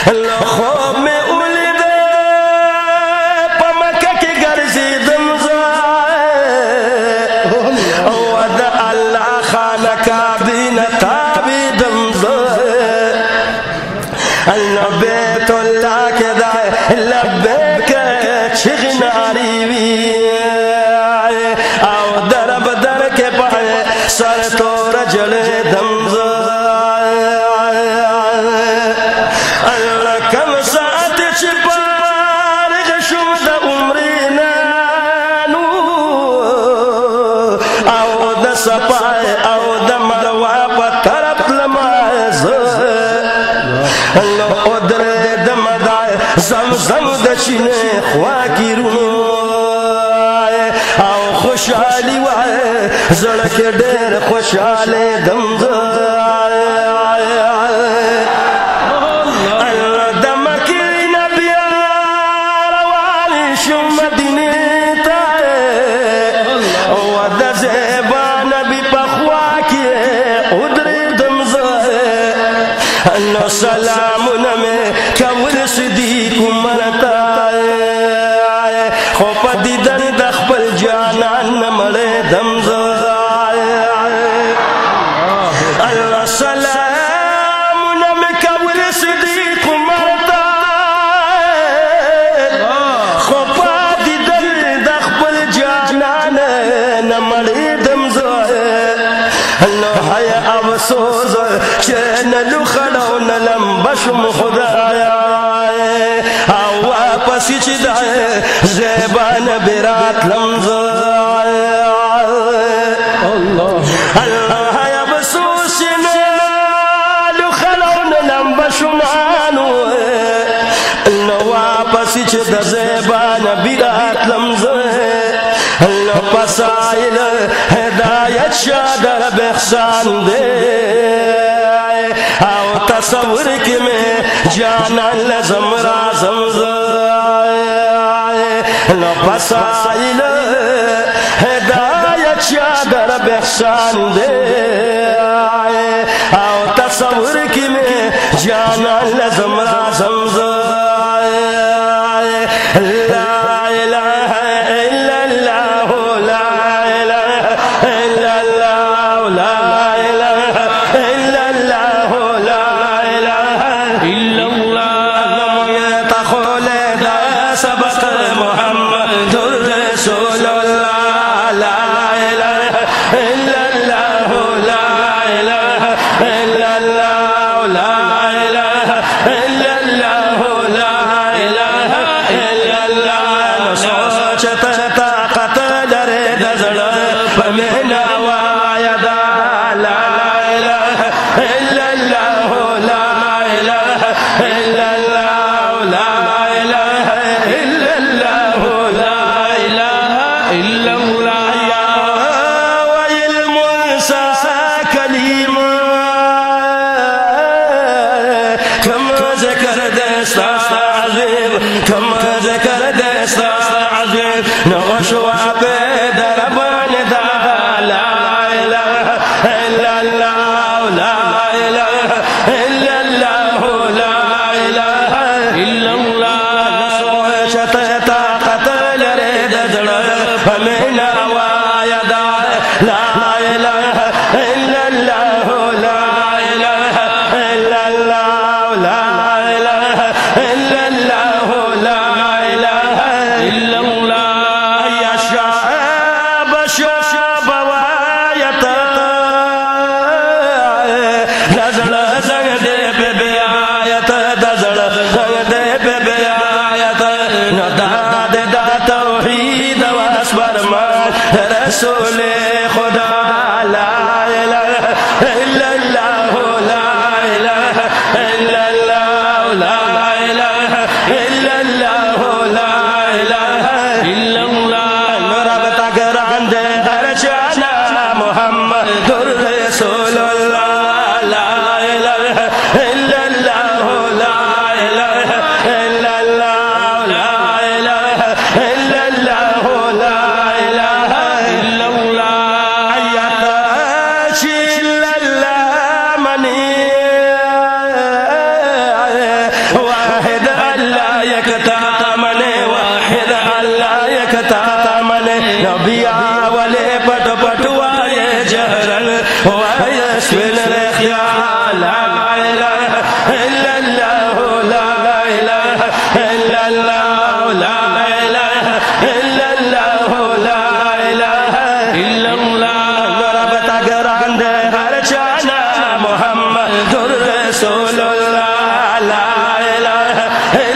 خوب میں اولیدے پا مکہ کی گرزیدم زائے ود اللہ خانکا بین تابیدم زائے بیت اللہ کے دائے لبیک چغناری وی او درب در کے پائے سر تو رجل دم زائے اللہ کم ساعت چپار غشم دا عمرینانو او دا سپائے او دا مدوہ پا طرف لمائے زائے اللہ ادر دم دائے زمزم دچنے خواکی روائے او خوشحالی وائے زڑک دیر خوشحالے دم دائے اللہ دمکی نبیار والی شم مدینی تائے ود زیبا نبی پخواکی ادر دم زائے اللہ سلام نمے کول صدیق مرتا ہے خوپا دیدن دخبل جانان نمڑے دم زائے اللہ سلام نمے کول صدیق مرتا ہے خوپا دیدن دخبل جانان نمڑے دم زائے اللہ ہے افسوس چینلو خڑو نلم بشم خدایا او واپسی چی دائے زیبان برات لمزائے اللہ یا بسوس چینلو خڑو نلم بشمانو اللہ واپسی چی دا زیبان برات لمزائے اللہ پسائل ہدایت شادر بخشان دے او تصور کی میں جانا لزم رازم زائے نو پسائل ہدایت شادر بخشان دے او تصور کی میں جانا لزم رازم زائے لا الہ الا اللہ لا الہ الا اللہ لا الہ الا اللہ لا الہ الا اللہ تخول دا سبق محمد رسول اللہ لا الہ الا اللہ لا الہ الا اللہ لا الہ الا اللہ لا الہ الا اللہ سوچتا طاقت لرے دزڑ پمینا وایدا لا الہ الا اللہ لا الہ الا اللہ لا الہ الا اللہ لا الہ الا اللہ وعلم موسیٰ کلیم کم ذکر دستا عظیم کم ذکر دستا عظیم نغشوا پیدر بان دا لا الہ الا اللہ لا الہ الا اللہ لا الہ الا اللہ سوچت طاقت لرے دزڑ ہمینا وایدا لا الہ الا اللہ لا الہ الا اللہ لا الہ الا اللہ لا الہ الا اللہ یا شعب شعب وایتا دزڑ زنگ دے پہ بیایت دزڑ زنگ دے پہ بیایت نداد دا توحید واسبر مان رسول خدا لا الہ الا اللہ لا الہ الا اللہ لا الہ الا اللہ لا الہ الا اللہ رب تگران دے ہر جانا محمد رسول اللہ لا الہ الا اللہ لا الہ الا اللہ لا الہ الا اللہ لا الہ الا اللہ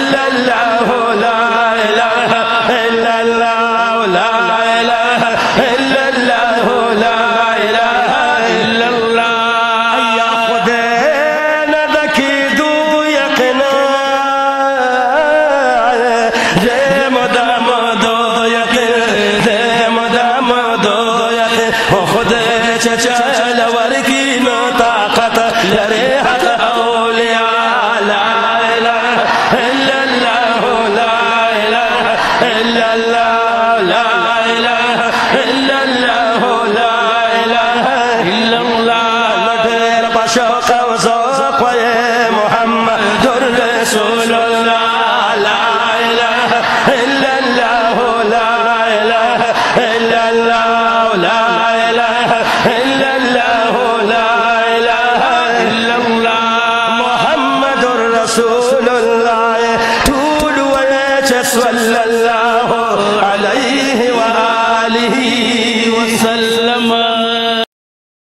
إلا الله لا إله إلا الله لا إله إلا الله لا إله إلا الله يا خدينا ذكيدو يقنا زي مدام دو يقين زي مدام دو يقين وخدي تشال وركينا طاقة لريها الأولياء لا إله إلا الله لا إله إلا الله لا إله إلا الله لا إله إلا الله غير بشوق وذوق ويا محمد رسول الله لا إله إلا الله لا إله إلا الله لا إله إلا الله لا إله إلا الله محمد رسول